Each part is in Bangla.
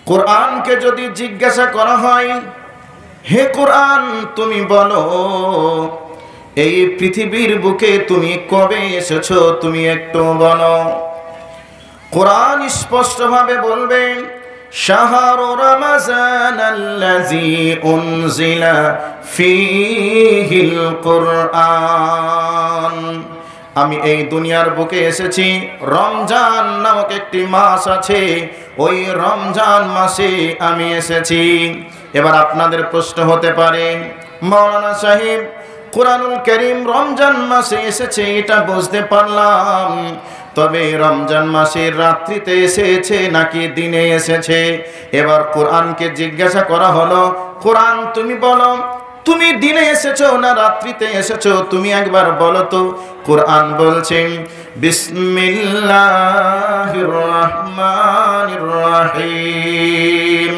কোরআনকে যদি জিজ্ঞাসা করা হয়, হে কোরআন তুমি বলো এই পৃথিবীর বুকে তুমি কবে এসেছো, তুমি একটু বলো। কোরআন স্পষ্টভাবে বলবে, শাহরু রমাজানাল্লাযী উনজিলা ফীহিল কুরআন। আমি এই দুনিয়ার বুকে এসেছি, রমজান নামক একটি মাস আছে, ওই রমজান মাসে আমি এসেছি। এবার আপনাদের প্রশ্ন হতে পারে, মাওলানা সাহেব কুরআনুল কারীম রমজান মাসে এসেছে এটা বুঝতে পারলাম, তবে রমজান মাসের রাত্রিতে এসেছে নাকি দিনে এসেছে? এবার কোরআনকে জিজ্ঞাসা করা হলো, কোরআন তুমি বলো তুমি দিনে এসেছো না রাত্রিতে এসেছো, তুমি একবার বলো তো। কোরআন বলছেন, বিসমিল্লাহির রহমানির রহিম,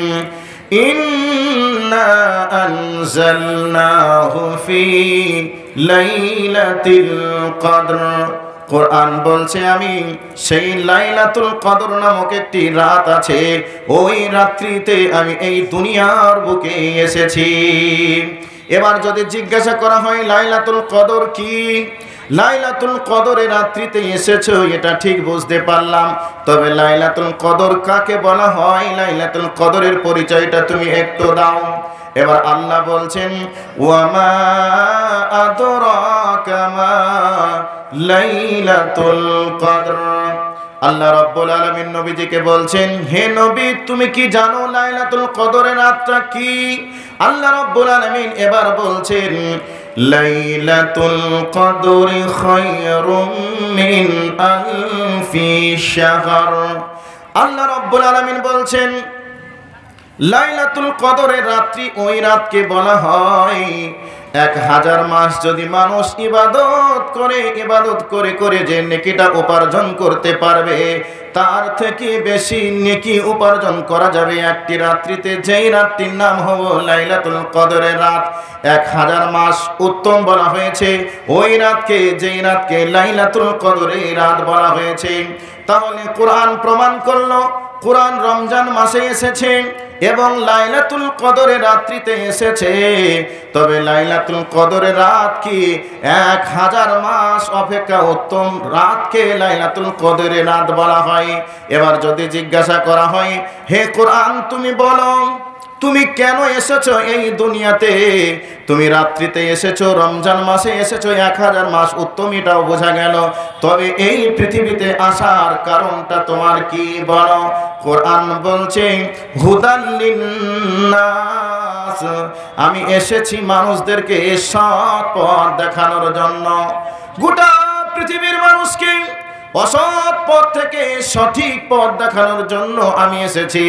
ইন্না আনজালনাহু ফি লাইলাতিল কদর। কোরআন বলছে আমি সেই লাইলাতুল কদর নামক একটি রাত আছে, ওই রাত্রিতে আমি এই দুনিয়ার বুকে এসেছি। এবার যদি জিজ্ঞাসা করা হয় লাইলাতুল কদর কি, লাইলাতুল কদরের রাত্রিতে এসেছো এটা ঠিক বুঝতে পারলাম, তবে লাইলাতুল কদর কাকে বলা হয়, লাইলাতুল কদরের পরিচয়টা তুমি একটু দাও। এবার আল্লাহ বলছেন, ওয়ামা আদরাকা মা লাইলাতুল কদর। আল্লাহ রাব্বুল আলামিন নবীজিকে বলছেন, হে নবী তুমি কি জানো লাইলাতুল কদরের রাতটা কি? আল্লাহ রাব্বুল আলামিন এবার বলছেন, লাইলাতুল কদরি খায়রুম মিন আলফি শাহর। আল্লাহ রাব্বুল আলামিন বলছেন, লাইলাতুল কদরের রাত্রি ওই রাতকে বলা হয় 1000 মাস যদি মানুষ ইবাদত করে করে যে নেকিটা উপার্জন করতে পারবে, তার থেকে বেশি নেকি উপার্জন করা যাবে একটি রাত্রিতে, যেই রাতটির নাম হলো লাইলাতুল কদরের রাত। 1000 মাস উত্তম বলা হয়েছে ওই রাতকে, যেই রাতকে লাইলাতুল কদরের রাত বলা হয়েছে। তাহলে কোরআন প্রমাণ করলো কোরআন রমজান মাসে এসেছে এবং লাইলাতুল কদরের রাত্রিতে এসেছে, তবে লাইলাতুল কদরের রাত কি 1000 মাস অপেক্ষা উত্তম রাতকে লাইলাতুল কদরের রাত বলা হয়। এবার যদি জিজ্ঞাসা করা হয়, হে কোরআন তুমি বলো তুমি কেন এসেছো এই দুনিয়াতে, তুমি রাত্রিতে এসেছো, রমজান মাসে এসেছো, 1000 মাস উত্তম এটাও বোঝা গেল, তবে এই পৃথিবীতে আসার কারণটা তোমার কি বলো? কোরআন বলছে, হুদাল লিন্নাস, আমি এসেছি মানুষদেরকে সৎ পথ দেখানোর জন্য। গোটা পৃথিবীর মানুষকে অসৎ পথ থেকে সঠিক পথ দেখানোর জন্য আমি এসেছি,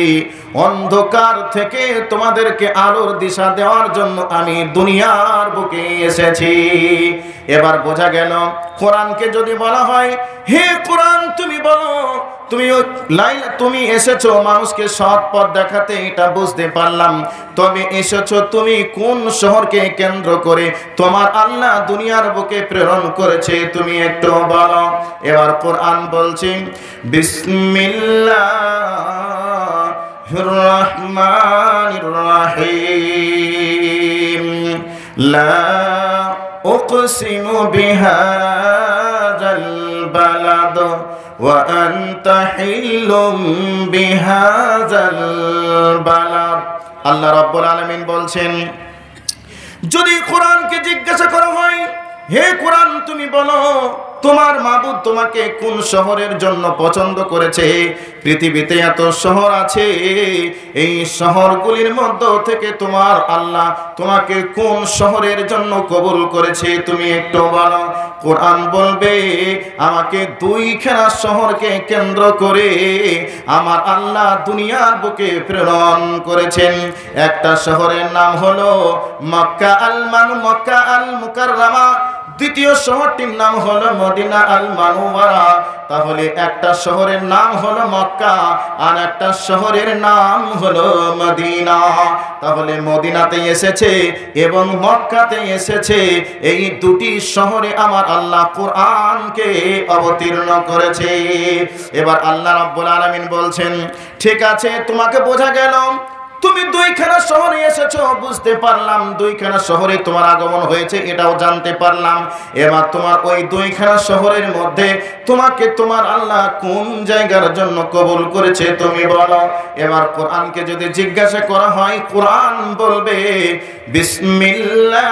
অন্ধকার থেকে তোমাদেরকে আলোর দিশা দেওয়ার জন্য আমি দুনিয়ার বুকে এসেছি। এবার বোঝা গেল কোরআনকে যদি বলা হয়, হে কোরআন তুমি বলো তুমি এসেছো মানুষকে সৎ পথ দেখাতে, এটা বুঝতে পারলাম, তবে এসেছো তুমি কোন শহরকে কেন্দ্র করে তোমার আল্লাহ দুনিয়ার বুকে প্রেরণ করেছে তুমি একটু বলো। এবার কোরআন বলছে, বিসমিল্লাহির রহমানির রহিম, লা উকসিমু বিহাযাল বালাদ ওয়া আনতা হিল্লুম বিহাযাল বালাদ। আল্লাহ রাব্বুল আলামিন বলছেন, যদি কোরআনকে জিজ্ঞাসা করা হয়, হে কোরআন তুমি বলো তোমার মাবুদ তোমাকে কোন শহরের জন্য পছন্দ করেছে? পৃথিবীতে এত শহর আছে, এই শহরগুলির মধ্য থেকে তোমার আল্লাহ তোমাকে কোন শহরের জন্য কবুল করেছে তুমি একটু বলো। কোরআন বলবে, আমাকে 2খানা শহরকে কেন্দ্র করে আমার আল্লাহ দুনিয়ার বুকে প্রেরণ করেছেন। একটা শহরের নাম হলো মক্কা আল মুকাররমা, দ্বিতীয় শহরটির নাম হলো মদিনা আল মানওয়ারা। তাহলে একটা শহরের নাম হলো মক্কা আর একটা শহরের নাম হলো মদিনা। তাহলে মদিনাতে এসেছে এবং মক্কাতে এসেছে, এই দুটি শহরে আমার আল্লাহ কোরআনকে অবতীর্ণ করেছে। এবার আল্লাহ রাব্বুল আলামিন বলছেন, ঠিক আছে, তোমাকে বোঝা গেল, তুমি দুইখানা শহরে এসেছো, বুঝতে পারলাম দুইখানা শহরে তোমার আগমন হয়েছে, এটাও জানতে পারলাম। এবার তোমার ওই দুইখানা শহরের মধ্যে তোমাকে তোমার আল্লাহ কোন জায়গার জন্য কবুল করেছে তুমি বলো। এবার কোরআনকে যদি জিজ্ঞাসা করা হয়, কোরআন বলবে বিসমিল্লাহির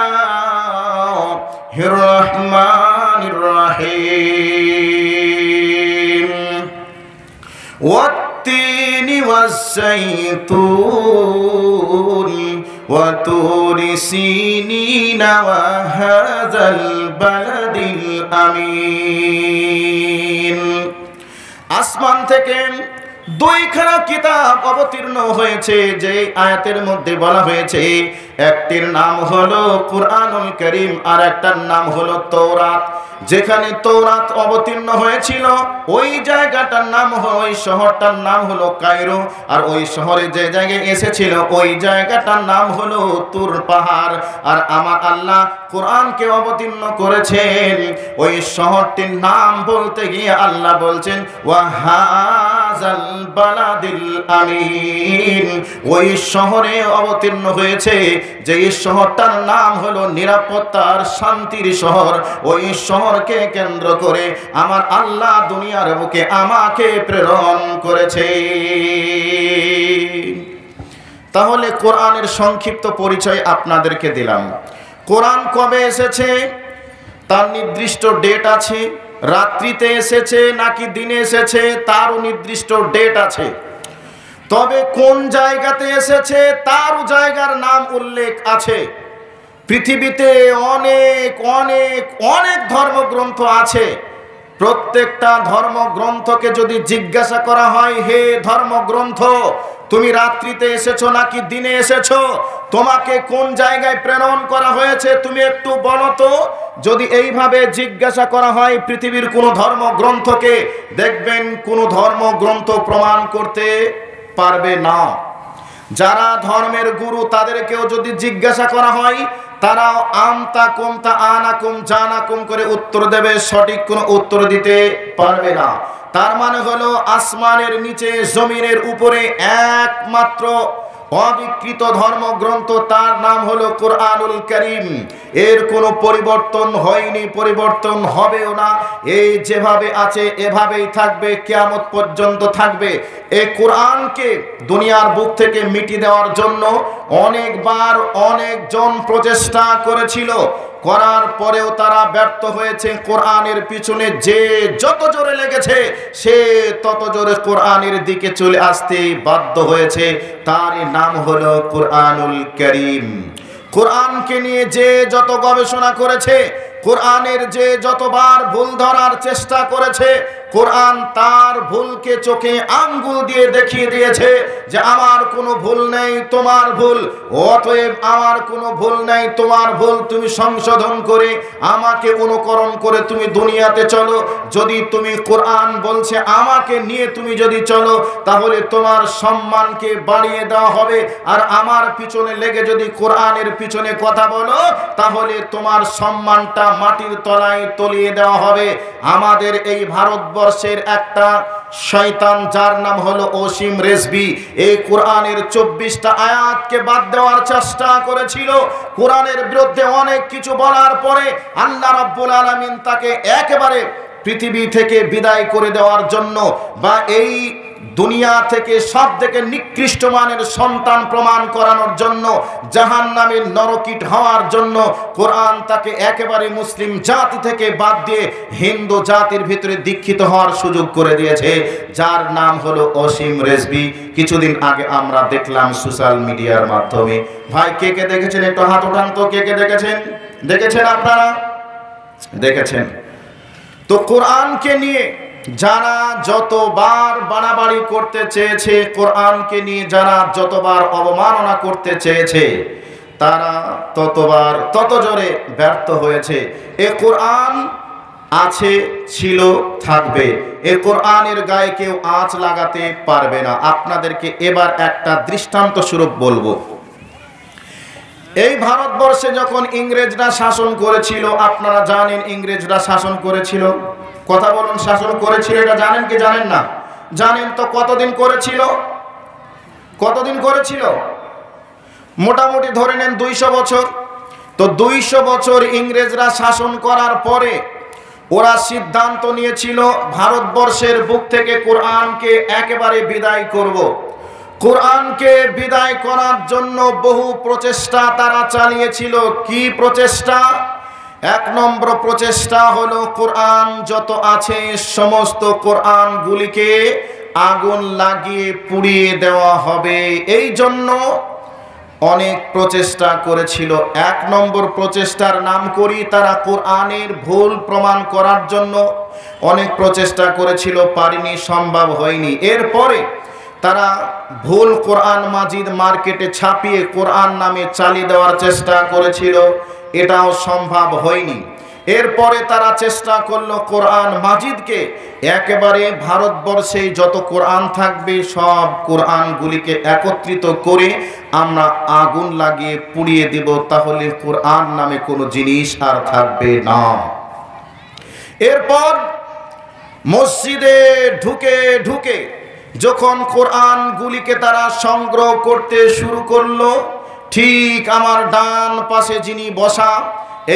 রহমানির রহিম والتين والزيتون وطور سينين وهذا البلد الأمين। আসমান থেকে দুইখানা কিতাব অবতীর্ণ হয়েছে, যে আয়াতের মধ্যে বলা হয়েছে একটির নাম হলো কুরআনুল কারীম আর একটার নাম হলো তাওরাত। যেখানে তাওরাত অবতীর্ণ হয়েছিল ওই জায়গাটার নাম ওই শহরটার নাম হলো কায়রো, আর ওই শহরে যে জায়গায় এসেছিল ওই জায়গাটার নাম হলো তুর পাহাড়। আর আমার আল্লাহ কোরআনকে অবতীর্ণ করেছেন ওই শহরটির নাম বলতে গিয়ে আল্লাহ বলছেন ওয়াহাজাল বালাদিল আমিন। ওই শহরে অবতীর্ণ হয়েছে যে শহরটার নাম হলো নিরাপত্তার শান্তির শহর। ওই শহরকে কেন্দ্র করে আমার আল্লাহ দুনিয়ার বুকে আমাকে প্রেরণ করেছে। তাহলে কোরআনের সংক্ষিপ্ত পরিচয় আপনাদেরকে দিলাম। কোরআন কবে এসেছে তার নির্দিষ্ট ডেট আছে, রাত্রিতে এসেছে নাকি দিনে এসেছে তারও নির্দিষ্ট ডেট আছে, তবে কোন জায়গাতে এসেছে তারও জায়গার নাম উল্লেখ আছে। পৃথিবীতে অনেক অনেক অনেক ধর্মগ্রন্থ আছে। প্রত্যেকটা ধর্মগ্রন্থকে যদি জিজ্ঞাসা করা হয়, হে ধর্মগ্রন্থ তুমি রাত্রিতে এসেছো নাকি দিনে এসেছো, তোমাকে কোন জায়গায় প্রেরণ করা হয়েছে তুমি একটু বলো তো। যদি এইভাবে জিজ্ঞাসা করা হয় পৃথিবীর কোন ধর্মগ্রন্থকে, দেখবেন কোন ধর্মগ্রন্থ প্রমাণ করতে পারবে না। যারা ধর্মের গুরু তাদেরকেও যদি জিজ্ঞাসা করা হয়, তারাও আমতা কুমতা আনাকুম জানাকুম করে উত্তর দেবে, সঠিক কোনো উত্তর দিতে পারবে না। তার মানে হলো আসমানের নিচে জমিনের উপরে একমাত্র অবিকৃত ধর্মগ্রন্থ, তার নাম হলো কোরআনুল কারীম। এর কোনো পরিবর্তন হয়নি, পরিবর্তন হবেও না। এই যেভাবে আছে এভাবেই থাকবে, কিয়ামত পর্যন্ত থাকবে। এই কোরআনকে দুনিয়ার বুক থেকে মিটিয়ে দেওয়ার জন্য অনেকবার অনেকজন প্রচেষ্টা করেছিল, করার পরেও তারা ব্যর্থ হয়েছে। কোরআনের পিছনে যে যত জোরে লেগেছে সে তত জোরে কোরআনের দিকে চলে আসতে বাধ্য হয়েছে। তার নাম হলো কোরআনুল কারীম। কোরআনকে নিয়ে যে যত গবেষণা করেছে, কোরআনের যে যতবার ভুল ধরার চেষ্টা করেছে, কোরআন তার ভুলকে চোখে আঙ্গুল দিয়ে দেখিয়ে দিয়েছে যে আমার কোনো ভুল নেই, তোমার ভুল, অতএব আমার কোনো ভুল নেই, তোমার ভুল, তুমি সংশোধন করে আমাকে অনুকরণ করে তুমি দুনিয়াতে চলো। যদি তুমি কোরআন বলছে আমাকে নিয়ে তুমি যদি চলো, তাহলে তোমার সম্মানকে বাড়িয়ে দেওয়া হবে। আর আমার পিছনে লেগে যদি কোরআনের পিছনে কথা বলো, তাহলে তোমার সম্মানটা মাটির তলায় তলিয়ে দেওয়া হবে। আমাদের এই ভারতবর্ষের একটা শয়তান যার নাম হলো অসীম রেজভী, এই কোরআনের 24টা আয়াতকে বাদ দেওয়ার চেষ্টা করেছিল। কোরআনের বিরুদ্ধে অনেক কিছু বলার পরে আল্লাহ রাব্বুল আলামিন তাকে একেবারে পৃথিবী থেকে বিদায় করে দেওয়ার জন্য, বা এই দুনিয়া থেকে সব থেকে নিকৃষ্ট মানের সন্তান প্রমাণ করানোর জন্য, জাহান্নামের নরকিট হওয়ার জন্য কোরআন তাকে একেবারে মুসলিম জাতি থেকে বাদ দিয়ে হিন্দু জাতির ভিতরে দীক্ষিত হওয়ার সুযোগ করে দিয়েছে, যার নাম হলো অসীম রেজভী। কিছুদিন আগে আমরা দেখলাম সোশ্যাল মিডিয়ার মাধ্যমে। ভাই কে কে দেখেছেন একটু হাত উঠান তো, কে কে দেখেছেন? দেখেছেন আপনারা? দেখেছেন তো। কোরআনকে নিয়ে যারা যতবার বাড়াবাড়ি করতে চেয়েছে, কোরআনকে নিয়ে যারা যতবার অবমাননা করতে চেয়েছে, তারা ততবার তত জোরে ব্যর্থ হয়েছে। এ কোরআন আছে, ছিল, থাকবে। এ কোরআনের গায়ে কেউ আঁচ লাগাতে পারবে না। আপনাদেরকে এবার একটা দৃষ্টান্ত স্বরূপ বলবো। এই ভারতবর্ষে যখন ইংরেজরা শাসন করেছিল, আপনারা জানেন ইংরেজরা শাসন করেছিল। কথা বলুন, শাসন করেছিল, এটা জানেন কি জানেন না? জানেন তো। কতদিন করেছিল? কতদিন করেছিল? মোটামুটি ধরে নেন 200 বছর। তো 200 বছর ইংরেজরা শাসন করার পরে ওরা সিদ্ধান্ত নিয়েছিল ভারতবর্ষের বুক থেকে কোরআনকে একেবারে বিদায় করব। কোরআনকে বিদায় করার জন্য বহু প্রচেষ্টা তারা চালিয়েছিল। কি প্রচেষ্টা? 1 নম্বর প্রচেষ্টা হলো কোরআন যত আছে সমস্ত কোরআনগুলিকে আগুন লাগিয়ে পুড়িয়ে দেওয়া হবে। এই জন্য অনেক প্রচেষ্টা করেছিল। 1 নম্বর প্রচেষ্টার নাম করি তারা কোরআনের ভুল প্রমাণ করার জন্য অনেক প্রচেষ্টা করেছিল, পারেনি, সম্ভব হয়নি। এরপরে তারা ভুল কোরআন মাজিদ মার্কেটে ছাপিয়ে কোরআন নামে চালিয়ে দেওয়ার চেষ্টা করেছিল, এটাও সম্ভব হয়নি। এরপরে তারা চেষ্টা করলো কোরআন মাজিদকে একেবারে ভারতবর্ষে যত কোরআন থাকবে সব কোরআনগুলিকে একত্রিত করে আমরা আগুন লাগিয়ে পুড়িয়ে দেব, তাহলে কোরআন নামে কোনো জিনিস আর থাকবে না। এরপর মসজিদে ঢুকে ঢুকে যখন কোরআনগুলিকে তারা সংগ্রহ করতে শুরু করলো, ঠিক আমার ডান পাশে যিনি বসা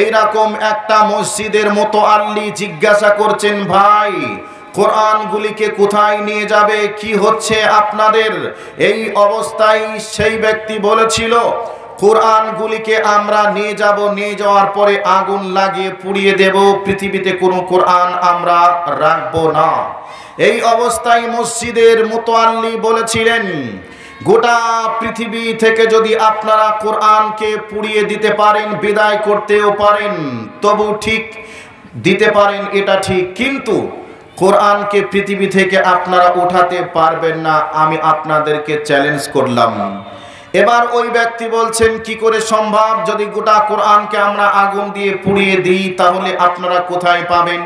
এইরকম একটা মসজিদের মুতাআল্লি জিজ্ঞাসা করছেন, ভাই কোরআনগুলিকে কোথায় নিয়ে যাবে, কি হচ্ছে আপনাদের? এই অবস্থায় সেই ব্যক্তি বলেছিল, কোরআনগুলিকে আমরা নিয়ে যাব, নিয়ে যাওয়ার পরে আগুন লাগিয়ে পুড়িয়ে দেব, পৃথিবীতে কোনো কোরআন আমরা রাখবো না। এই অবস্থায় মসজিদের মুতাআল্লি বলেছিলেন, গোটা পৃথিবী থেকে যদি আপনারা কোরআনকে পুড়িয়ে দিতে পারেন, বিদায় করতেও পারেন, তবু ঠিক দিতে পারেন, এটা ঠিক, কিন্তু কোরআনকে পৃথিবী থেকে আপনারা উঠাতে পারবেন না, আমি আপনাদেরকে চ্যালেঞ্জ করলাম। এবার ওই ব্যক্তি বলছেন, কি করে সম্ভব? যদি গোটা কোরআনকে আমরা আগুন দিয়ে পুড়িয়ে দিই তাহলে আপনারা কোথায় পাবেন?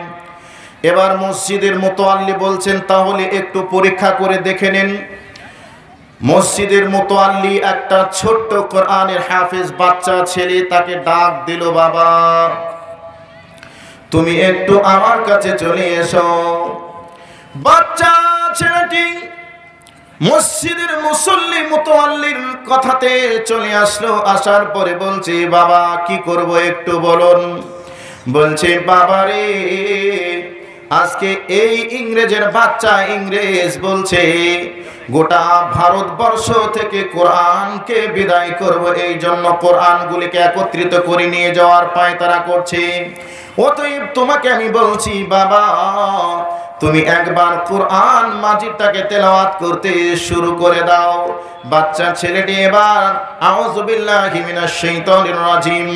এবার মসজিদের মুতাআল্লি বলছেন, তাহলে একটু পরীক্ষা করে দেখে নেন। মসজিদের মুতাআল্লি একটা ছোট্ট কোরআনের হাফেজ বাচ্চা ছেলে, তাকে ডাক দিল, বাবা তুমি একটু আমার কাছে চলে এসো। বাচ্চা ছেলেটি মসজিদের মুসল্লি মুতাআল্লির কথাতে চলে আসলো। আসার পরে বলছে, বাবা কি করব একটু বলুন। বলছে, বাবা রে, আজকে এই ইংরেজের বাচ্চা, ইংরেজ বলছে গোটা ভারতবর্ষ থেকে কোরআনকে বিদায় করব, এই জন্য কোরআনগুলিকে একত্রিত করে নিয়ে যাওয়ার পায়তারা করছে। অতএব তোমাকে আমি বলছি, বাবা তুমি একবার কোরআন মাজিদটাকে তেলাওয়াত করতে শুরু করে দাও। বাচ্চা ছেলেটি এবার আউযু বিল্লাহি মিনাশ শাইতানির রাজিম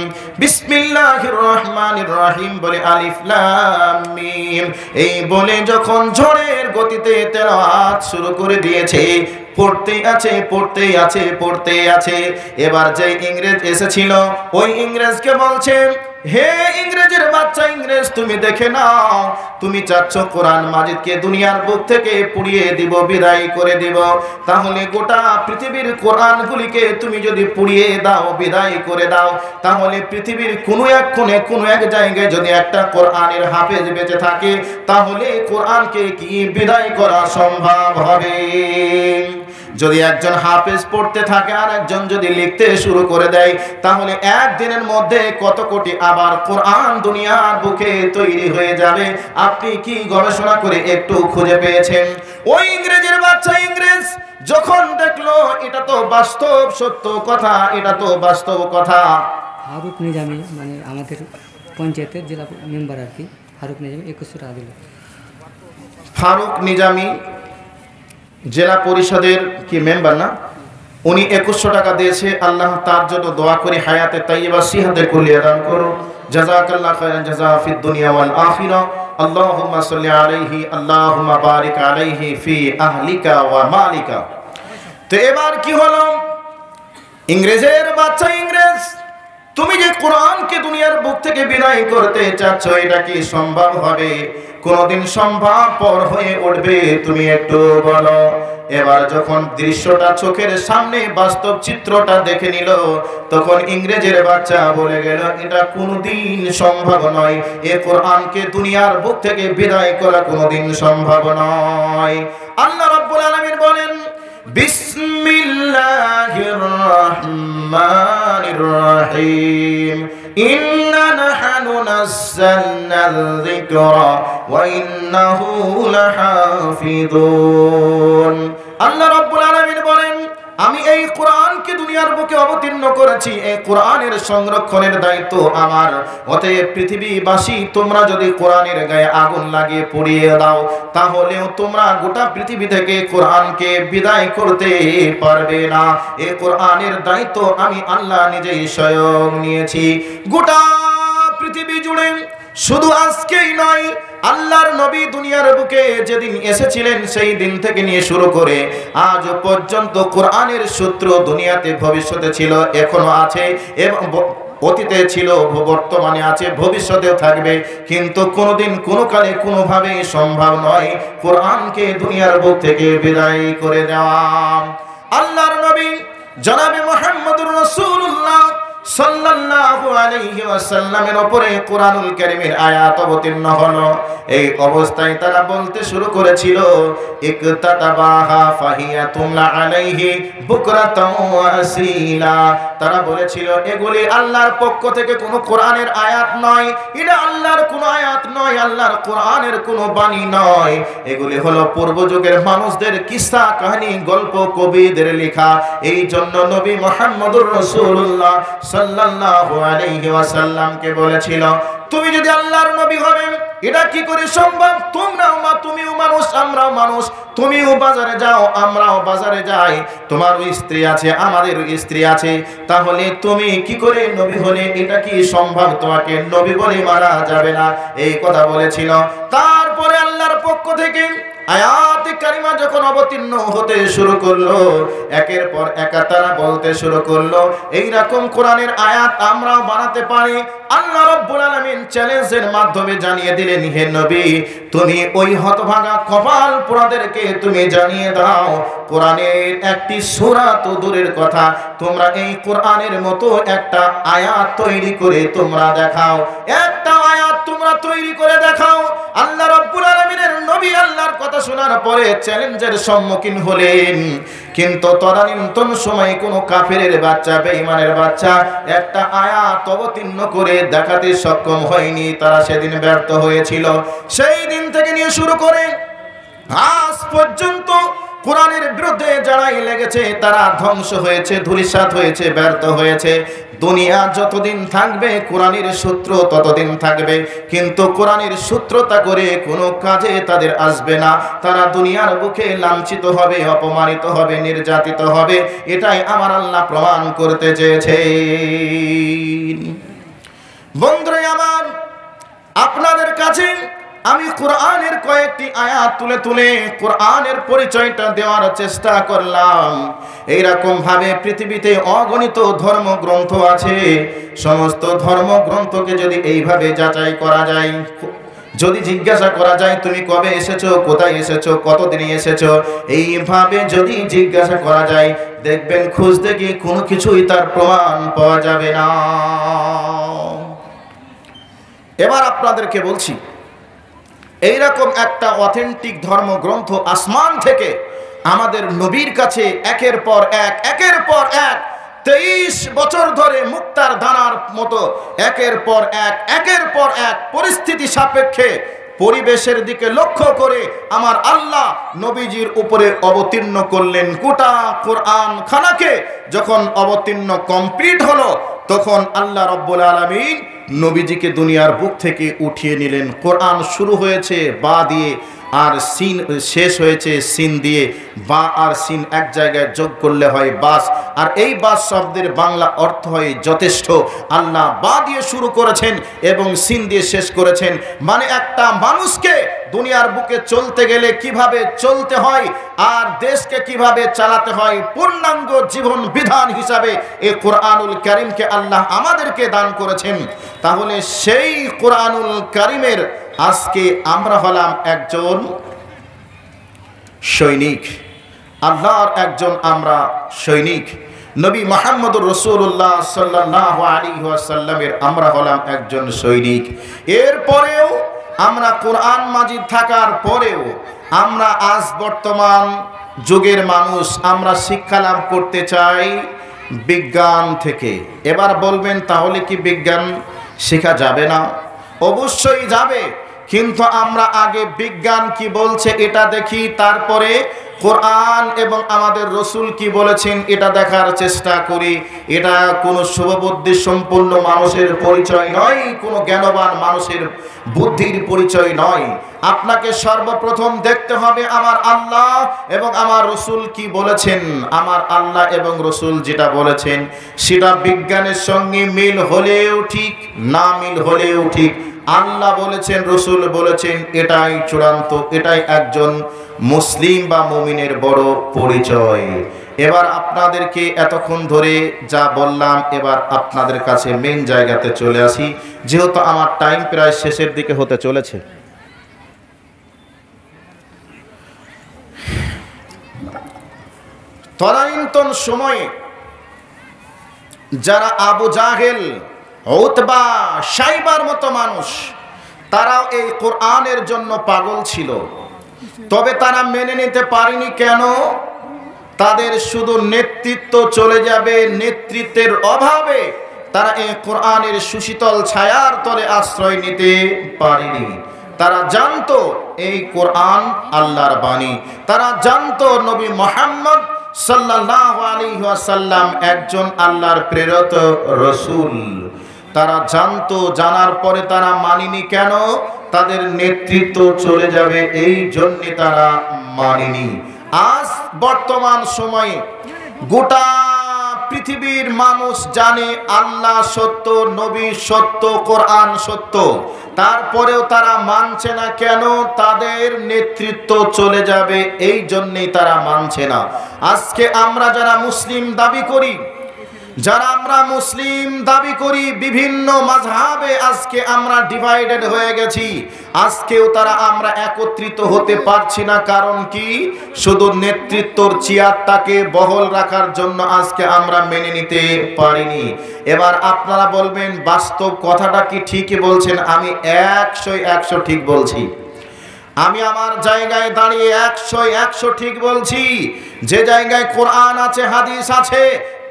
বিসমিল্লাহির রহমানির রহিম বলে আলিফ লাম মিম এই বলে যখন ঝড়ের গতিতে তেলাওয়াত শুরু করে দিয়েছে, পড়তেই আছে পড়তেই আছে পড়তেই আছে। এবার যে ইংরেজ এসেছিল ওই ইংরেজকে বলছে, হে ইংরেজের বাচ্চা ইংরেজ, তুমি দেখে নাও, তুমি চাচ্ছ কোরআন মাজিদকে দুনিয়ার বুক থেকে পুড়িয়ে দিব, বিদায় করে দিব, তাহলে গোটা পৃথিবীর কোরআনগুলিকে তুমি যদি পুড়িয়ে দাও, বিদায় করে দাও, তাহলে পৃথিবীর কোনো এক কোণে কোনো এক জায়গায় যদি একটা কোরআনের হাফেজ বেঁচে থাকে, তাহলে কোরআনকে কি বিদায় করা সম্ভব হবে? যদি একজন হাফেজ পড়তে থাকে আর একজন যদি লিখতে শুরু করে দেয়, তাহলে একদিনের মধ্যে কত কোটি আবার কোরআন দুনিয়ার বুকে তৈরি হয়ে যাবে। আপনি কি গবেষণা করে একটু খুঁজে পেয়েছেন? ওই ইংরেজের বাচ্চা ইংরেজ যখন দেখলো এটা তো বাস্তব সত্য কথা, এটা তো বাস্তব কথা। ফারুক নিজামী মানে আমাদের পঞ্চায়েতের জেলা মেম্বার আর কি, ফারুক নিজামী 2100 টাকা দিল। ফারুক নিজামী জেলা পরিষদের কি মেম্বার না, উনি 2100 টাকা দিয়েছে। আল্লাহ তার জন্য দোয়া করি হায়াতে তাইয়্যিবা সিহাতে কুল্লিয়া দান করো। জাযাকাল্লাহু খায়রান জাযা ফিদ দুনিয়া ওয়াল আখিরা। আল্লাহুম্মা সাল্লি আলাইহি আল্লাহুম্মা বারিক আলাইহি ফি আহলিকা ওয়া মালিকা। তো এবার কি হলো, ইংরেজের বাচ্চা ইংরেজ, তুমি যে কোরআনকে দুনিয়ার বুক থেকে বিদায় করতে চাচ্ছ, এটা কি সম্ভব হবে? কোনদিন সম্ভবপর হয়ে উঠবে? তুমি একটু বলো। এবার যখন দৃশ্যটা চোখের সামনে, বাস্তব চিত্রটা দেখে নিল, তখন ইংরেজের বাচ্চা বলে গেল, এটা কোনদিন সম্ভব নয়, এ কোরআনকে দুনিয়ার বুক থেকে বিদায় করা কোনদিন সম্ভব নয়। আল্লাহ রাব্বুল আলামিন বলেন, বিসমিল্লাহির রহমানির রহিম, ইন্না নাহনু নাযালনাল যিকরা ওয়া ইন্নাহু লাহাফিযুন। আল্লাহ রাব্বুল আলামিন বলেন, আমি এই কোরআনকে দুনিয়ার বুকে অবতীর্ণ করেছি, এই কোরআনের সংরক্ষণের দায়িত্ব আমার। অতএব পৃথিবীবাসী, তোমরা যদি কোরআনের গায়ে আগুন লাগিয়ে পুড়িয়ে দাও, তাহলেও তোমরা গোটা পৃথিবী থেকে কোরআনকে বিদায় করতে পারবে না। এই কোরআনের দায়িত্ব আমি আল্লাহ নিজেই স্বয়ং নিয়েছি। গোটা পৃথিবী জুড়ে, শুধু আজকেই নয়, আল্লাহর নবী দুনিয়ার বুকে যেদিন এসেছিলেন সেই দিন থেকে নিয়ে শুরু করে আজ পর্যন্ত কোরআনের সূত্র দুনিয়াতে ভবিষ্যতে ছিল, এখনো আছে, এবং অতীতে ছিল, বর্তমানে আছে, ভবিষ্যতেও থাকবে। কিন্তু কোনোদিন কোনো কালে কোনোভাবেই সম্ভব নয় কোরআনকে দুনিয়ার বুক থেকে বিদায় করে দেওয়া। আল্লাহর নবী জনাবে মুহাম্মদুর রাসূলুল্লাহ সাল্লাল্লাহু আলাইহি ওয়াসাল্লামের উপরে কোরআনুল কারীমের আয়াত অবতীর্ণ হলো। এই অবস্থায় তারা বলতে শুরু করেছিল, ইকতাতাবাহা ফাহিয়া তুমলা আলাইহি বুকরাতাও ওয়া আসীলা। তারা বলেছিল, এগুলি আল্লাহর পক্ষ থেকে কোনো কোরআনের আয়াত নয়, এটা আল্লাহর কোনো আয়াত নয়, আল্লাহর কোরআনের কোনো বাণী নয়, এগুলি হলো পূর্বযুগের মানুষদের কিসসা কাহিনী, গল্প, কবিদের লেখা। এই জন্য নবী মুহাম্মদুর রাসূলুল্লাহ সাল্লাল্লাহু আলাইহি ওয়াসাল্লামকে বলেছিল, তুমি যদি আল্লাহর নবী হবেন, এটা কি করে সম্ভব? তুমিও মানুষ, আমরাও মানুষ, তুমিও বাজারে যাও, আমরাও বাজারে যাই, তোমারও স্ত্রী আছে, আমাদেরও স্ত্রী আছে, তাহলে তুমি কি করে নবী হলে? এটা কি সম্ভব? তোমাকে নবী বলে মারা যাবে না, এই কথা বলেছিল। তারপরে আল্লাহর পক্ষ থেকে আয়াত কারিমা যখন অবতীর্ণ হতে শুরু করলো, একের পর এক তারা বলতে শুরু করলো, এইরকম কোরআনের আয়াত আমরাও বানাতে পারি। আল্লাহ রাব্বুল আলামিন চ্যালেঞ্জের মাধ্যমে জানিয়ে দিলেন, হে নবী, তুমি ওই হতভাগা কপাল পোড়াদেরকে তুমি জানিয়ে দাও, কোরআনের একটি সূরা তো দূরের কথা, তোমরা এই কোরআনের মতো একটা আয়াত তৈরি করে তোমরা দেখাও, একটা আয়াত তোমরা তৈরি করে দেখাও। আল্লাহ রাব্বুল আলামিনের নবী আল্লাহর কথা শোনার পরে চ্যালেঞ্জের সম্মুখীন হলেন, কিন্তু তদানীন্তন সময়ে কোনো কাফেরের বাচ্চা, বেঈমানের বাচ্চা একটা আয়াত অবতীর্ণ করে দেখাতে সক্ষম হয়নি, তারা সেদিন ব্যর্থ হয়েছিল। সেই দিন থেকে নিয়ে শুরু করে আজ পর্যন্ত কোরআনের বিরুদ্ধে যারাই লেগেছে তারা ধ্বংস হয়েছে, ধূলিসাৎ হয়েছে, ব্যর্থ হয়েছে। দুনিয়া যতদিন থাকবে কোরআনের সূত্র ততদিন থাকবে, কিন্তু কোরআনের সূত্রতা করে কোনো কাজে তাদের আসবে না। তারা দুনিয়ার বুকে লাঞ্ছিত হবে, অপমানিত হবে, নির্যাতিত হবে। এটাই আমার আল্লাহ প্রমাণ করতে চেয়েছে। বন্ধুরা আমার, আপনাদের কাছে আমি কোরআনের কয়েকটি আয়াত তুলে তুলে কোরআনের পরিচয়টা দেওয়ার চেষ্টা করলাম। এইরকম ভাবে পৃথিবীতে অগণিত ধর্মগ্রন্থ আছে। সমস্ত ধর্মগ্রন্থকে যদি এইভাবে যাচাই করা যায়, যদি জিজ্ঞাসা করা যায় তুমি কবে এসেছো, কোথায় এসেছো, কতদিনে এসেছো, এইভাবে যদি জিজ্ঞাসা করা যায়, দেখবেন খুঁজতে গিয়ে কোনো কিছুই তার প্রমাণ পাওয়া যাবে না। এবার আপনাদেরকে বলছি, এইরকম একটা অথেন্টিক ধর্মগ্রন্থ আসমান থেকে আমাদের নবীর কাছে একের পর এক 23 বছর ধরে মুক্তার দানার মতো একের পর এক পরিস্থিতি সাপেক্ষে পরিবেশের দিকে লক্ষ্য করে আমার আল্লাহ নবীজির উপরে অবতীর্ণ করলেন। গোটা কোরআন খানাকে যখন অবতীর্ণ কমপ্লিট হলো, তখন আল্লাহ রাব্বুল আলামিন নবীজিকে দুনিয়ার বুক থেকে উঠিয়ে নিলেন। কোরআন শুরু হয়েছে বা দিয়ে, আর সিন শেষ হয়েছে সিন দিয়ে। বা আর সিন এক জায়গায় যোগ করলে হয় বাস, আর এই বাস শব্দের বাংলা অর্থ হয় যথেষ্ট। আল্লাহ বা দিয়ে শুরু করেছেন এবং সিন দিয়ে শেষ করেছেন, মানে একটা মানুষকে দুনিয়ার বুকে চলতে গেলে কিভাবে চলতে হয় আর দেশকে কিভাবে চালাতে হয় পূর্ণাঙ্গ জীবন বিধান হিসাবে এই কোরআনুল কারীমকে আল্লাহ আমাদেরকে দান করেছেন। তাহলে সেই কোরআনুল কারীমের আজকে আমরা হলাম একজন সৈনিক, আল্লাহর একজন আমরা সৈনিক। নবী মুহাম্মদুর রাসূলুল্লাহ সাল্লাল্লাহু আলাইহি ওয়াসাল্লামের আমরা হলাম একজন সৈনিক। এরপরেও আমরা কোরআন মাজিদ থাকার পরেও আমরা আজ বর্তমান যুগের মানুষ, আমরা শিক্ষা লাভ করতে চাই বিজ্ঞান থেকে। এবার বলবেন তাহলে কি বিজ্ঞান শেখা যাবে না? অবশ্যই যাবে, কিন্তু আমরা আগে বিজ্ঞান কি বলছে এটা দেখি, তারপরে কোরআন এবং আমাদের রসুল কি বলেছেন এটা দেখার চেষ্টা করি। এটা কোনো শুভবুদ্ধি সম্পন্ন মানুষের পরিচয় নয়, কোনো জ্ঞানবান মানুষের বুদ্ধির পরিচয় নয়। আপনাকে সর্বপ্রথম দেখতে হবে আমার আল্লাহ এবং আমার রসুল কি বলেছেন। আমার আল্লাহ এবং রসুল যেটা বলেছেন সেটা বিজ্ঞানের সঙ্গে মিল হলেও ঠিক, না মিল হলেও ঠিক। আল্লাহ বলেছেন, রসুল বলেছেন, এটাই চূড়ান্ত, এটাই একজন মুসলিম বা মুমিনের বড় পরিচয়। এবার আপনাদেরকে এতক্ষণ ধরে যা বললাম, এবার আপনাদের কাছে মেন জায়গাতে চলে আসি, যেহেতু আমার টাইম প্রায় শেষের দিকে হতে চলেছে। তদানীন্তন সময়ে যারা আবু জাহেল, উতবা, সাইবার মতো মানুষ, তারাও এই কোরআনের জন্য পাগল ছিল। তবে তারা মেনে নিতে পারেনি। কেন? তাদের শুধু নেতৃত্ব চলে যাবে, নেতৃত্বের অভাবে তারা এই কোরআনের সুশীতল ছায়ার তলে আশ্রয় নিতে পারেনি। তারা জানতো এই কোরআন আল্লাহর বাণী, তারা জানতো নবী মুহাম্মদ সাল্লাল্লাহু আলাইহি ওয়াসাল্লাম একজন আল্লাহর প্রেরিত রাসূল। তারা জানতো, জানার পরে তারা মানেনি। কেন? তাদের নেতৃত্ব চলে যাবে, এই জন্য তারা মানেনি। আজ বর্তমান সময়ে গোটা পৃথিবীর মানুষ জানে আল্লাহ সত্য, নবী সত্য, কোরআন সত্য, তারপরেও তারা মানছে না। কেন? তাদের নেতৃত্ব চলে যাবে, এই জন্যই তারা মানছে না। আজকে আমরা যারা মুসলিম দাবি করি, বিভিন্ন মাযহাবে আজকে আমরা ডিভাইডেড হয়ে গেছি। আজকেও আমরা একত্রিত হতে পারছি না। কারণ কি? শুধু নেতৃত্বর চেয়ারটাকে বহাল রাখার জন্য আজকে আমরা মেনে নিতে পারিনি। এবার আপনারা বলবেন বাস্তব কথাটা কি ঠিকই বলছেন? আমি 100 ঠিক বলছি। আমি আমার জায়গায় দাঁড়িয়ে 100 ঠিক বলছি। যে জায়গায় কোরআন আছে, হাদিস আছে,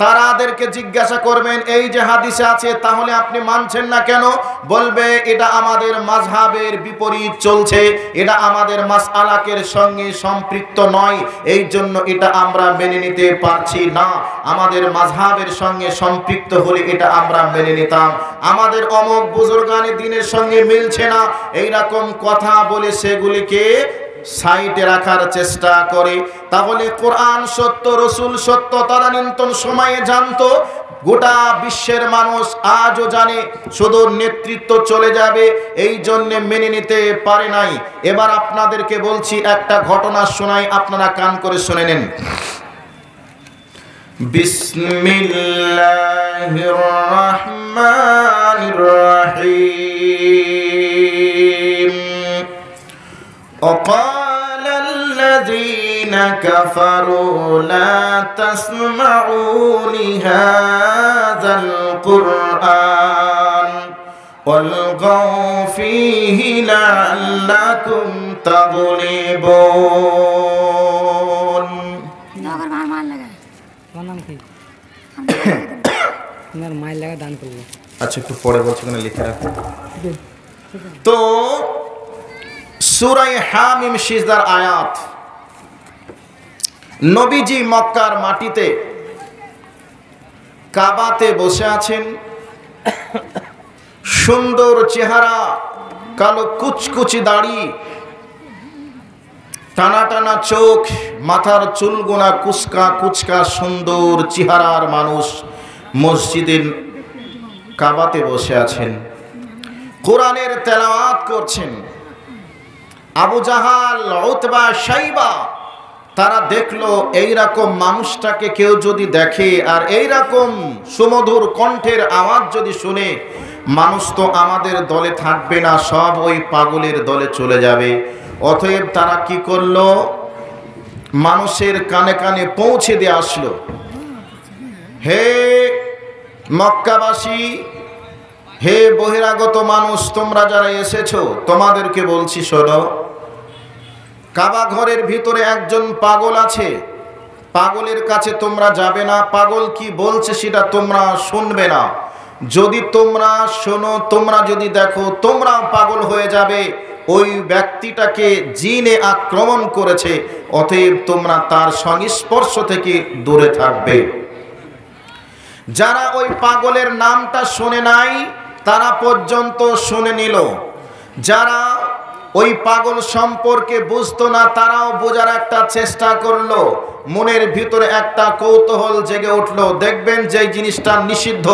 তারাদেরকে জিজ্ঞাসা করবেন এই যে হাদিসে আছে, তাহলে আপনি মানছেন না কেন? বলবে এটা আমাদের মাযহাবের বিপরীত চলছে, এটা আমাদের মাসআলাকের সঙ্গে সম্পৃক্ত নয়, এই জন্য এটা আমরা মেনে নিতে পারছি না। আমাদের মাযহাবের সঙ্গে সম্পৃক্ত হলে এটা আমরা মেনে নিতাম। আমাদের অমুক বুজুর্গানে দ্বীনের সঙ্গে মিলছে না, এইরকম কথা বলে সেগুলিকে সাইডে রাখার চেষ্টা করে। তাহলে কোরআন সত্য, রসুল সত্য, তদানীন্তন সময়ে জানতো, গোটা বিশ্বের মানুষ আজও জানে, শুধু নেতৃত্ব চলে যাবে, এই জন্য মেনে নিতে পারে নাই। এবার আপনাদেরকে বলছি, একটা ঘটনা শোনাই, আপনারা কান করে শুনে নেন। বিসমিল্লাহির রহমানির রহিম। وقال الذين كفروا لا تسمعوا لهذا القرآن والغوا فيه لعلكم تغلبون। আচ্ছা, একটু পরে বলছি, লিখে রাখুন। তো সূরা হামিম সিজদার আয়াত। নবীজি মক্কার মাটিতে কাবাতে বসে আছেন, সুন্দর চেহারা, কালো কুচকুচি দাড়ি, টানা টানা চোখ, মাথার চুলগোনা কুচকা কুচকা সুন্দর চেহারার মানুষ মসজিদের কাবাতে বসে আছেন, কোরআনের তেলাওয়াত করছেন। আবু জাহাল, উতবা, শাইবা তারা দেখলো এইরকম মানুষটাকে কেউ যদি দেখে আর এইরকম সুমধুর কণ্ঠের আওয়াজ যদি শুনে, মানুষ তো আমাদের দলে থাকবে না, সব ওই পাগলের দলে চলে যাবে। অতএব তারা কি করলো, মানুষের কানে কানে পৌঁছে দিয়ে আসলো, হে মক্কাবাসী, হে বহিরাগত মানুষ, তোমরা যারা এসেছো, তোমাদেরকে বলছি শোনো, কাবা ঘরের ভিতরে একজন পাগল আছে, পাগলের কাছে তোমরা যাবে না, পাগল কি বলছে সেটা তোমরা শুনবে না। যদি তোমরা শোনো, তোমরা যদি দেখো, তোমরাও পাগল হয়ে যাবে। ওই ব্যক্তিটাকে জিনে আক্রমণ করেছে, অতএব তোমরা তার সংস্পর্শ থেকে দূরে থাকবে। যারা ওই পাগলের নামটা শুনে নাই তারা পর্যন্ত শুনে নিল, যারা ওই পাগল সম্পর্কে বুঝতো না তারাও বোঝার একটা চেষ্টা করলো, মনের ভিতরে একটা কৌতূহল জেগে উঠলো। দেখবেন যে জিনিসটা নিষিদ্ধ,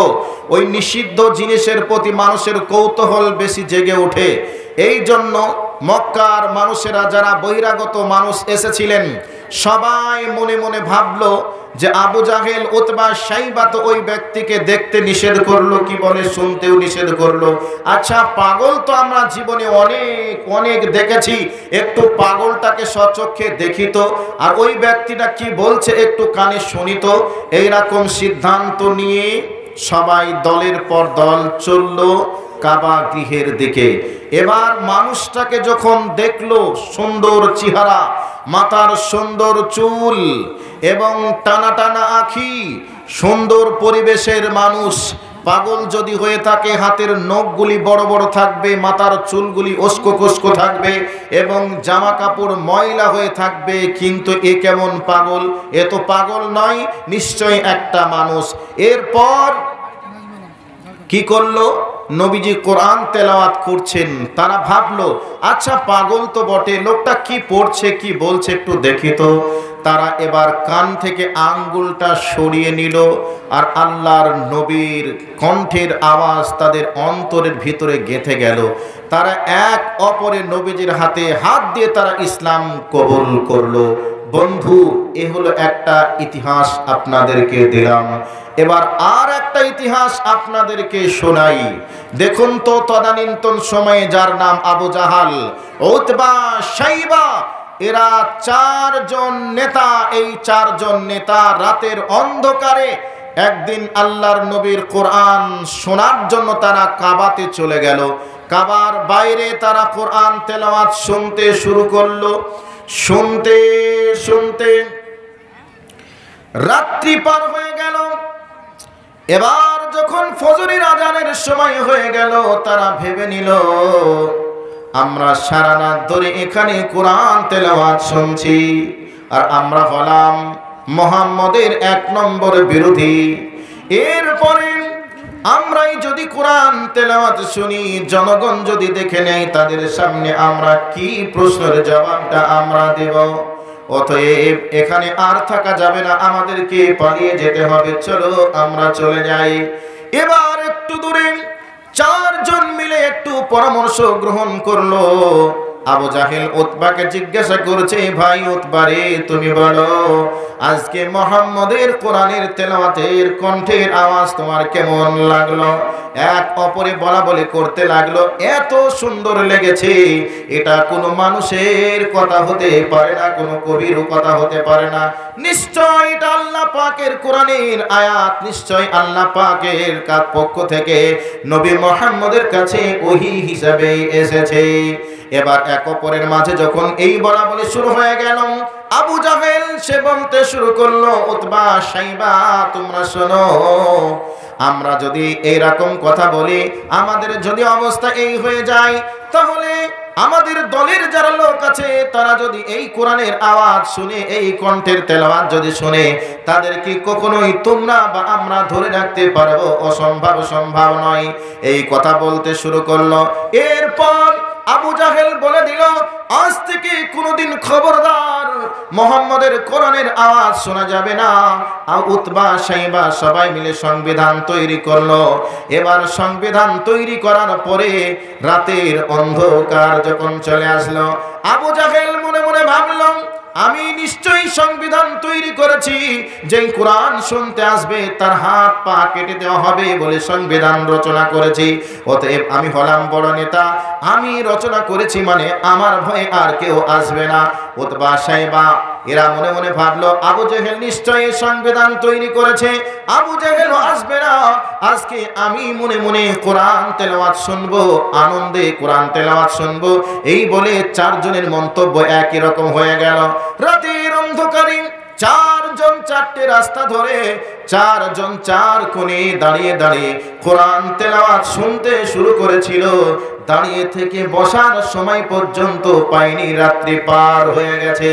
ওই নিষিদ্ধ জিনিসের প্রতি মানুষের কৌতূহল বেশি জেগে ওঠে। এই জন্য মক্কার মানুষেরা, যারা বহিরাগত মানুষ এসেছিলেন, সবাই মনে মনে ভাবলো যে আবু জাহেল, উতবা, শাইবা তো ওই ব্যক্তিকে দেখতে নিষেধ করলো, কি বলে শুনতেও নিষেধ করলো। আচ্ছা, পাগল তো আমরা জীবনে অনেক অনেক দেখেছি, একটু পাগলটাকে স্বচক্ষে দেখি তো, আর ওই ব্যক্তিটা কি বলছে একটু কানে শুনি তো। এইরকম সিদ্ধান্ত নিয়ে সবাই দলের পর দল চলল কাবা গৃহের দিকে। এবার মানুষটাকে যখন দেখলো, সুন্দর চেহারা, মাথার সুন্দর চুল এবং টানা টানা আঁখি, সুন্দর পরিবেশের মানুষ। পাগল যদি হয়ে থাকে, হাতের নখগুলি বড় বড় থাকবে, মাথার চুলগুলি উস্কো খুস্কো থাকবে এবং জামা কাপড় ময়লা হয়ে থাকবে। কিন্তু এ কেমন পাগল? এ তো পাগল নয়, নিশ্চয়ই একটা মানুষ। এরপর কি করলো, নবীজি কোরআন তেলাওয়াত করছেন, তারা ভাবলো আচ্ছা পাগল তো বটে, লোকটা কি পড়ছে কি বলছে একটু দেখি তো। তারা এবার কান থেকে আঙ্গুলটা সরিয়ে নিল, আর আল্লাহর নবীর কণ্ঠের আওয়াজ তাদের অন্তরের ভিতরে গেঁথে গেল। তারা এক অপরের নবীজির হাতে হাত দিয়ে তারা ইসলাম কবুল করলো। বন্ধু, এ হলো একটা ইতিহাস আপনাদেরকে দিলাম। এবার আর একটা ইতিহাস আপনাদেরকে শোনাই। দেখুন তো, তদানীন্তন সময়ে যার নাম আবু জাহাল, উতবা, শাইবা, এরা চারজন নেতা। এই চারজন নেতা রাতের অন্ধকারে একদিন আল্লাহর নবীর কোরআন শোনার জন্য তারা কাবাতে চলে গেল। কাবার বাইরে তারা কোরআন তেলাওয়াত শুনতে শুরু করলো। শুনতে শুনতে রাত্রি পার হয়ে গেল। এবার যখন ফজরের আজানের সময় হয়ে গেল, তারা ভেবে নিল আমরা সারা রাত ধরে এখানে কোরআন তেলাওয়াত শুনছি, আর আমরা হলাম মুহাম্মদের 1 নম্বর বিরোধী। এরপরে আমরাই যদি কোরআন তেলাওয়াত শুনি, জনগণ যদি দেখে নেয়, তাদের সামনে আমরা কি প্রশ্নের জবাবটা আমরা দেব? অতএব এখানে আর থাকা যাবে না, আমাদেরকে পালিয়ে যেতে হবে, চলো আমরা চলে যাই। এবার একটু দূরে চারজন মিলে একটু পরামর্শ গ্রহণ করলো। আবু জাহেল উতবাকে জিজ্ঞাসা করছে, ভাই উতবা রে, তুমি বলো আজকে মুহাম্মদের কোরআনের তেলাওয়াতের কণ্ঠের আওয়াজ তোমার কেমন লাগলো? এক অপরে বলা বলি করতে লাগলো, এত সুন্দর লেগেছে, এটা কোনো মানুষের কথা হতে পারে না, কোনো কবির কথা হতে পারে না, নিশ্চয় এটা আল্লাহ পাকের কোরআনের আয়াত, নিশ্চয় আল্লাহ পাকের পক্ষ থেকে নবী মুহাম্মদের কাছে ওহী হিসাবে এসেছে। এবার এক অপরের মাঝে যখন এই বলা বলি শুরু হয়ে গেল, আবু জাহেল সে বলতে শুরু করলো, উতবা, শাইবা, তোমরা শোনো, আমরা যদি এইরকম কথা বলি, আমাদের যদি অবস্থা এই হয়ে যায়, তাহলে আমাদের দলের যারা লোক আছে তারা যদি এই কোরআনের আওয়াজ শুনে, এই কণ্ঠের তেলাওয়াত যদি শুনে, তাদেরকে কখনোই তোমরা বা আমরা ধরে রাখতে পারবো? অসম্ভব, সম্ভব নয়। এই কথা বলতে শুরু করলো। এরপর আবু জাহেল বলে দিল, আজ থেকে কোনোদিন খবরদার মুহাম্মদের কোরআনের আওয়াজ শোনা যাবে না। উতবা সাইবা সবাই মিলে সংবিধান তৈরি করলো। এবার সংবিধান তৈরি করার পরে রাতের অন্ধকার যখন চলে আসলো, আবু জাহেল মনে মনে ভাবলো, আমি নিশ্চয়ই সংবিধান তৈরি করেছি, যেই কোরআন শুনতে আসবে তার হাত পা কেটে দেওয়া হবে বলে সংবিধান রচনা করেছি। অতএব আমি হলাম বড় নেতা, আমি রচনা করেছি মানে আমার ভয়ে আর কেউ আসবে না। উতবা সাইবা এরা মনে মনে ভাবলো, আবু জেহেল নিশ্চয়ই সংবিধান তৈরি করেছে, আবু জেহেল আসবে না, আজকে আমি মনে মনে কোরআন তেলাওয়াত শুনবো, আনন্দে কোরআন তেলাওয়াত শুনবো। এই বলে চারজনের মন্তব্য একই রকম হয়ে গেল। রাতের অন্ধকারে চারজন চারটে রাস্তা ধরে চারজন চার কোণে দাঁড়িয়ে দাঁড়িয়ে কোরআন তেলাওয়াত শুনতে শুরু করেছিল। দাঁড়িয়ে থেকে বসার সময় পর্যন্ত পায়নি, রাত্রি পার হয়ে গেছে।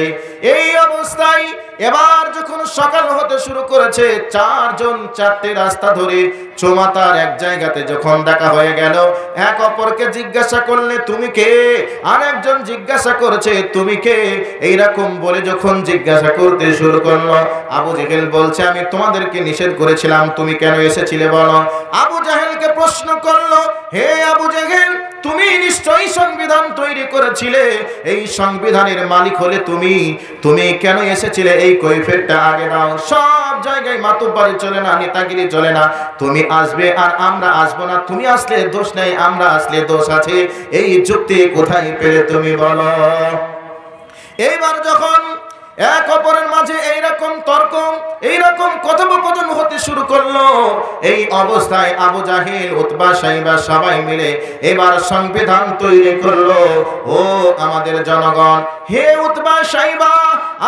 এই অবস্থায় এবার যখন সকাল হতে শুরু করেছে, চারজন চারটে রাস্তা ধরে চৌমাতার এক জায়গাতে যখন দেখা হয়ে গেল, এক অপরকে জিজ্ঞাসা করলে তুমি কে, আরেকজন জিজ্ঞাসা করেছে তুমি কে, এইরকম বলে যখন জিজ্ঞাসা করতে শুরু করলো, আবু জেহেল বলছে আমি তোমাদেরকে নিষেধ করেছিলাম, তুমি কেন এসেছিলে বলো। আবু জাহেলকে প্রশ্ন করলো, হে আবু জেহেল, তুমি নিশ্চয়ই সংবিধান তৈরি করেছিলে, এই সংবিধানের মালিক হলে তুমি কেন এসেছিলে, এই কৈফিয়তটা আগে দাও। সব জায়গায় মাতুব্বারি চলে না, নেতাগিরি চলে না, তুমি আসবে আর আমরা আসবো না, তুমি আসলে দোষ নেই, আমরা আসলে দোষ আছে, এই যুক্তি কোথায় পেলে তুমি বলো। এইবার যখন এক অপরের মাঝে এইরকম তর্ক, এইরকম কথোপকথন হতে শুরু করলো, এই অবস্থায় আবু জাহেল উতবা সাইবা সবাই মিলে এবার সংবিধান তৈরি করলো। ও আমাদের জনগণ, হে উতবা সাইবা,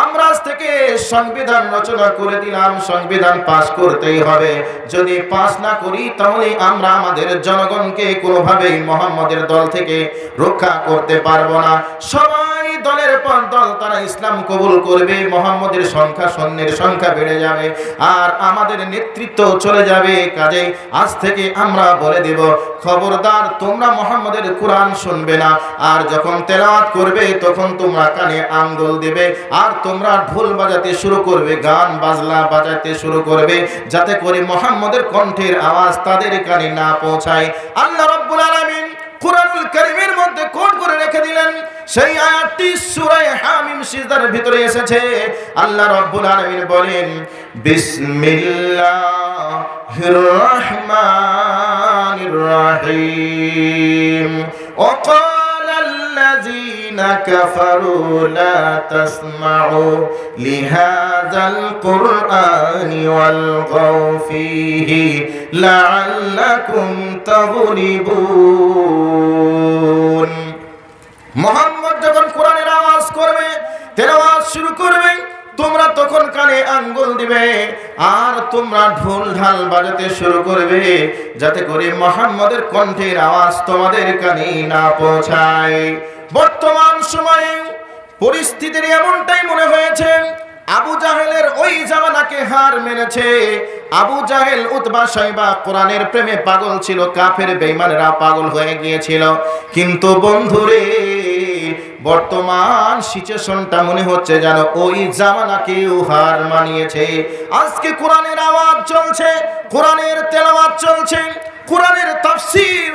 আমরা আজ থেকে সংবিধান রচনা করে দিলাম, সংবিধান পাস করতেই হবে, যদি পাস না করি তাহলে আমরা আমাদের জনগণকে কোনোভাবেই মুহাম্মদের দল থেকে রক্ষা করতে পারবো না। সবাই দলের পর দল তারা ইসলাম কবুল করবে, মুহাম্মদের সংখ্যা সৈন্যের সংখ্যা বেড়ে যাবে আর আমাদের নেতৃত্ব চলে যাবে। কাজে আজ থেকে আমরা বলে দেব, খবরদার তোমরা মুহাম্মদের কোরআন শুনবে না, আর যখন তেলাওয়াত করবে তখন তোমরা কানে আঙ্গুল দেবে আর তোমরা ঢোল বাজাতে শুরু করবে, গান বাজনা বাজাতে শুরু করবে, যাতে করে মুহাম্মদের কণ্ঠের আওয়াজ তাদের কানে না পৌঁছায়। আল্লাহ রাব্বুল আলামিন কুরআনুল কারীমের মধ্যে কোড করে রেখে দিলেন, সেই আয়াতটি সূরা হামিম সিজদার ভিতরে এসেছে। আল্লাহ রাব্বুল আলামিন বলেন, বিসমিল্লাহির রহমানির রহিম, الذين كفروا لا تسمعوا لهذا القرآن والغوا فيه لعلكم تغلبون। মুহাম্মদ যখন কোরআনের আওয়াজ করবে, তেলাওয়াত শুরু করবে, তোমরা তখন কানে আঙ্গুল দিবে আর তোমরা ঢোল ঢাল বাজাতে শুরু করবে, যাতে করে মুহাম্মদের কণ্ঠের আওয়াজ তোমাদের কানে না পৌঁছায়। বর্তমান সময়ে পরিস্থিতির এমনটাই মনে হয়েছে, আবু জাহেলের ওই জামানাকে হার মেনেছে। আবু জাহেল উতবা সাইবা কোরআনের প্রেমে পাগল ছিল, কাফের বেঈমানেরা পাগল হয়ে গিয়েছিল। কিন্তু বন্ধুরে, বর্তমান সিচুয়েশনটা মনে হচ্ছে যেন ওই জামানাকেও হার মানিয়েছে। আজকে কোরআনের আওয়াজ চলছে, কোরআনের তেলাওয়াত চলছে, কোরআনের তাফসীর